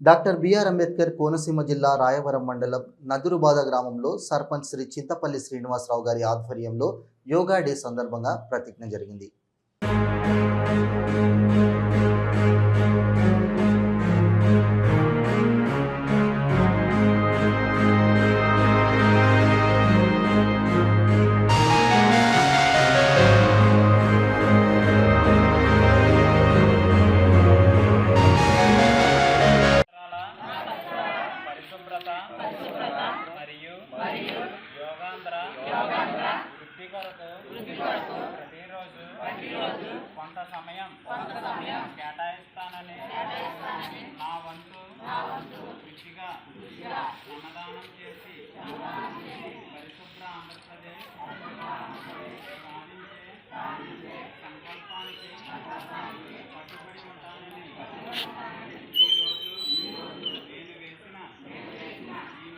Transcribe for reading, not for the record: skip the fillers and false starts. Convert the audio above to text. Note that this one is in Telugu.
డాక్టర్ బిఆర్ అంబేద్కర్ కోనసీమ జిల్లా రాయవరం మండలం నదురుబాద గ్రామంలో సర్పంచ్ శ్రీ చింతపల్లి శ్రీనివాసరావు గారి ఆధ్వర్యంలో యోగా డే సందర్భంగా ప్రతిజ్ఞ జరిగింది. మరియు యోగాంధ్ర వృద్ధి కొరకు ప్రతిరోజు కొంత సమయం కేటాయిస్తానని నా వంతు కృషిగా శ్రమదానం చేసి పరిశుభ్ర ఆంధ్రప్రదేశ్ సాధించే సంకల్పానికి